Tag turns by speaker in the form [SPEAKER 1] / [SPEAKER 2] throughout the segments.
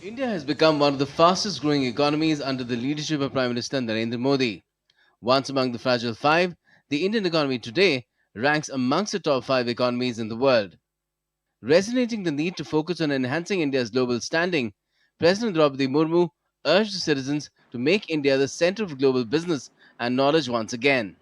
[SPEAKER 1] India has become one of the fastest growing economies under the leadership of Prime Minister Narendra Modi. Once among the fragile five, the Indian economy today ranks amongst the top five economies in the world. Resonating the need to focus on enhancing India's global standing, President Draupadi Murmu urged the citizens to make India the center of global business and knowledge once again.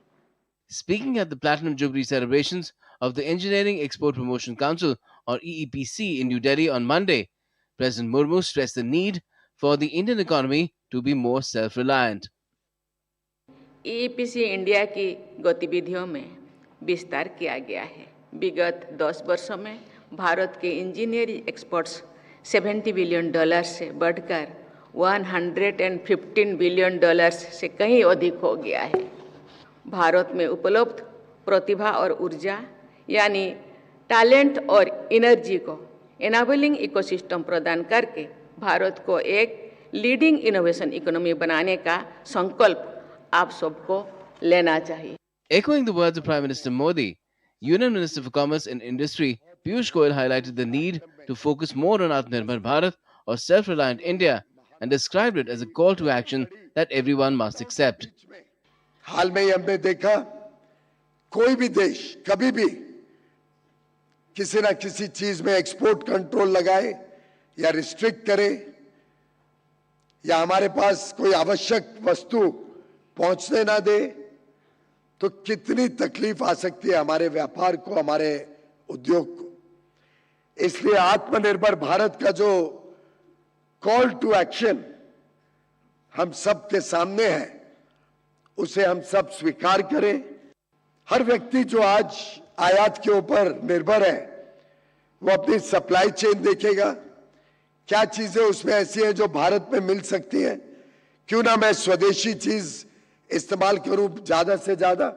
[SPEAKER 1] Speaking at the Platinum Jubilee celebrations of the Engineering Export Promotion Council or EEPC in New Delhi on Monday, President Murmu stressed the need for the Indian economy to be more self reliant.
[SPEAKER 2] EEPC India की गतिविधियों में विस्तार किया गया है। विगत 10 वर्षों में भारत के इंजीनियरिंग एक्सपोर्ट्स $70 बिलियन से बढ़कर $115 बिलियन से कहीं अधिक हो गया है। भारत में उपलब्ध प्रतिभा और ऊर्जा यानी टैलेंट और एनर्जी को एनाबलिंग इकोसिस्टम प्रदान करके भारत को एक लीडिंग इनोवेशन इकोनॉमी बनाने का संकल्प आप सबको लेना चाहिए।
[SPEAKER 1] Echoing the words of Prime Minister Modi, Union Minister for Commerce and Industry Piyush Goyal highlighted the need to focus more on Atmanirbhar Bharat or self-reliant India and described it as a call to action that everyone must accept.
[SPEAKER 3] हाल में ही हमने देखा कोई भी देश कभी भी किसी ना किसी चीज में एक्सपोर्ट कंट्रोल लगाए या रिस्ट्रिक्ट करे या हमारे पास कोई आवश्यक वस्तु पहुंचने ना दे तो कितनी तकलीफ आ सकती है हमारे व्यापार को, हमारे उद्योग को। इसलिए आत्मनिर्भर भारत का जो कॉल टू एक्शन हम सब के सामने है उसे हम सब स्वीकार करें। हर व्यक्ति जो आज आयात के ऊपर निर्भर है वो अपनी सप्लाई चेन देखेगा, क्या चीजें उसमें ऐसी हैं जो भारत में मिल सकती हैं, क्यों ना मैं स्वदेशी चीज इस्तेमाल करूं ज्यादा से ज्यादा।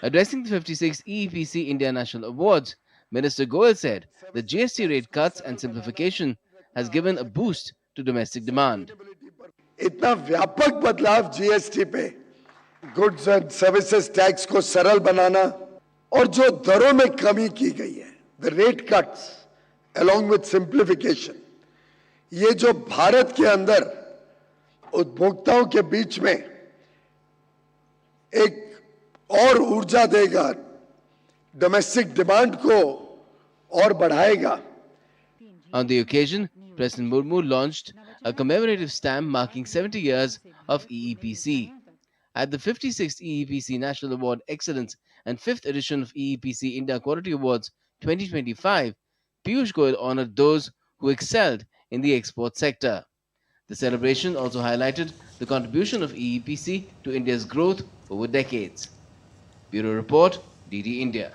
[SPEAKER 1] Addressing the 56th EEPC India National Awards, Minister Goyal said the GST rate cuts and simplification has given a boost to domestic demand.
[SPEAKER 3] इतना व्यापक बदलाव जीएसटी पे, गुड्स एंड सर्विसेज टैक्स को सरल बनाना और जो दरों में कमी की गई है, the rate cuts along with simplification, ये जो भारत के अंदर उपभोक्ताओं के बीच में एक और ऊर्जा देगा, डोमेस्टिक डिमांड को और बढ़ाएगा।
[SPEAKER 1] On the occasion, President Murmu launched a commemorative stamp marking 70 years of EEPC. At the 56th EEPC National Award Excellence and 5th edition of EEPC India Quality Awards 2025, Piyush Goyal honored those who excelled in the export sector. The celebration also highlighted the contribution of EEPC to India's growth over decades. Bureau Report, DD India.